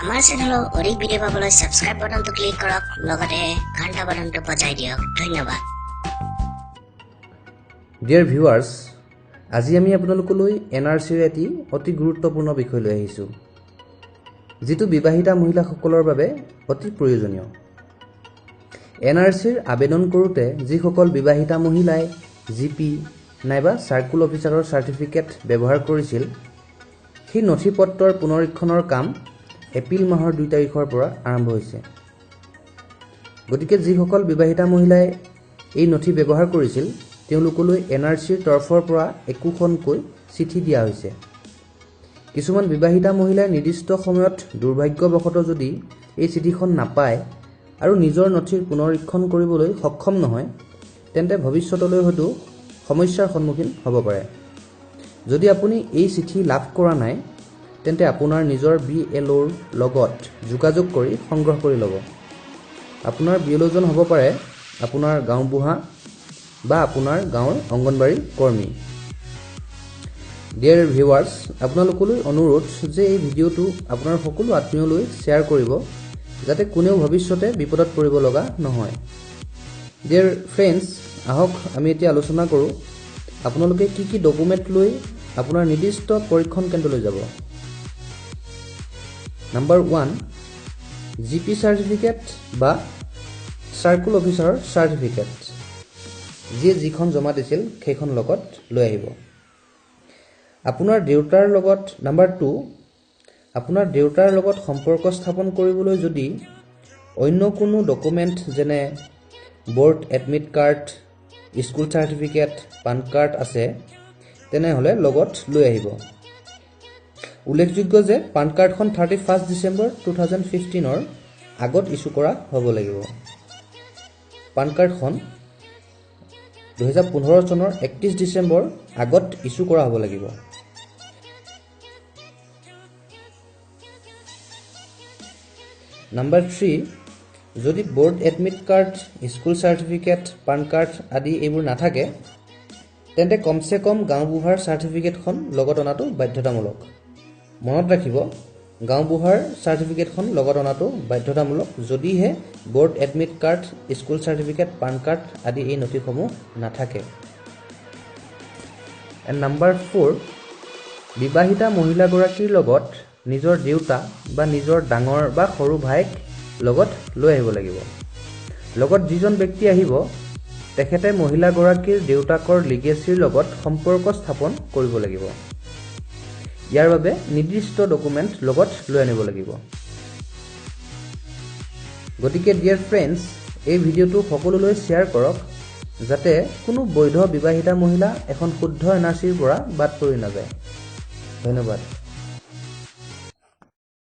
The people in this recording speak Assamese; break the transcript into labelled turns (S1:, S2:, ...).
S1: আমাৰ চেনেলৰ অধিক ভিডিঅ' পাবলৈ সাবস্ক্ৰাইব বাটনটো ক্লিক কৰক লগতে ঘণ্টা বাটনটো বজাই দিয়ক ধন্যবাদ
S2: ডিয়াৰ ভিউৱাৰ্ছ আজি আমি আপোনালোকলৈ এনআৰচিৰ এটি অতি গুৰুত্বপূৰ্ণ বিষয় লৈ আহিছোঁ যেটো বিবাহিতা মহিলাসকলৰ বাবে অতি প্ৰয়োজনীয় এনআৰচিৰ আবেদন কৰোঁতে যিসকল বিবাহিতা মহিলাই জিপি নাইবা সাৰ্কুল অফিচাৰৰ সাৰ্টিফিকেট ব্যৱহাৰ কৰিছিল সেই নথিপত্ৰৰ পুনৰীক্ষণৰ কাম এপ্ৰিল মাহৰ 2 তাৰিখৰ পৰা আৰম্ভ হৈছে গতিকে যিসকল বিবাহিতা মহিলাই এই নথি ব্যৱহাৰ কৰিছিল তেওঁলোকলৈ এনআৰচিৰ তৰফৰ পৰা একোখনকৈ চিঠি দিয়া হৈছে কিছুমান বিবাহিতা মহিলাই নিৰ্দিষ্ট সময়ত দুৰ্ভাগ্যবশতঃ যদি এই চিঠিখন নাপায় আৰু নিজৰ নথিৰ পুনৰীক্ষণ কৰিবলৈ সক্ষম নহয় তেন্তে ভৱিষ্যতলৈ হয়তো সমস্যাৰ সন্মুখীন হ'ব পাৰে যদি আপুনি এই চিঠি লাভ কৰা নাই তেন্তে আপোনাৰ নিজৰ বিএলঅ'ৰ লগত যোগাযোগ কৰি সংগ্ৰহ কৰি ল'ব আপোনাৰ বিএলঅ'জন হ'ব পাৰে আপোনাৰ গাঁওবুঢ়া বা আপোনাৰ গাঁৱৰ অংগনবাড়ী কৰ্মী ডিয়াৰ ভিউৱাৰ্ছ আপোনালোকলৈ অনুৰোধ যে এই ভিডিঅ'টো আপোনাৰ সকলো আত্মীয়লৈ শ্বেয়াৰ কৰিব যাতে কোনেও ভৱিষ্যতে বিপদত পৰিব লগা নহয় ডিয়াৰ ফ্ৰেণ্ডছ আহক আমি এতিয়া আলোচনা কৰোঁ আপোনালোকে কি ডকুমেণ্ট লৈ আপোনাৰ নিৰ্দিষ্ট পৰীক্ষণ কেন্দ্ৰলৈ যাব নাম্বাৰ 1 জিপি সাৰ্টিফিকেট বা সাৰ্কুল অফিচাৰৰ সাৰ্টিফিকেট যিখন জমা দিছিল সেইখন লগত লৈ আহিব আপোনাৰ দেউতাৰ লগত নাম্বাৰ 2 আপোনাৰ দেউতাৰ লগত সম্পৰ্ক স্থাপন কৰিবলৈ যদি অন্য কোনো ডকুমেণ্ট যেনে board admit card school certificate PAN card আছে তেনেহলে লগত লৈ আহিব উল্লেখযোগ্য যে পান কাৰ্ডখন 31 ডিসেম্বৰ 2015 ৰ আগত ইস্যু কৰা হ'ব লাগিব পান কাৰ্ডখন 2015 চনৰ 31 ডিসেম্বৰ আগত ইস্যু কৰা হ'ব লাগিব নাম্বাৰ 3 যদি board admit card school certificate PAN card আদি এইবোৰ নাথাকে তেন্তে কমসে কম গাঁওবুঢ়াৰ সাৰ্টিফিকেটখন লগত অনাটো বাধ্যতামূলক মনত ৰাখিব গাঁওবুঢ়াৰ সাৰ্টিফিকেটখন লগত অনাটো বাধ্যতামূলক যদিহে board admit card school certificate PAN card আদি এই নথিসমূহ নাথাকে এণ্ড নাম্বাৰ 4 বিবাহিতা মহিলাগৰাকীৰ লগত নিজৰ দেউতা বা নিজৰ ডাঙৰ বা সৰু ভাইক লগত লৈ আহিব লাগিব লগত যিজন ব্যক্তি আহিব তেখেতে মহিলাগৰাকীৰ দেউতাকৰ লিগেচিৰ লগত সম্পৰ্ক স্থাপন কৰিব লাগিব ইয়াৰ বাবে নিৰ্দিষ্ট ডকুমেণ্ট লগত লৈ আনিব লাগিব গতিকে ডিয়াৰ ফ্ৰেণ্ডছ এই ভিডিঅ'টো সকলোলৈ শ্বেয়াৰ কৰক যাতে কোনো বৈধ বিবাহিতা মহিলা এখন শুদ্ধ এনআৰচিৰ পৰা বাদ পৰি নাযায় ধন্যবাদ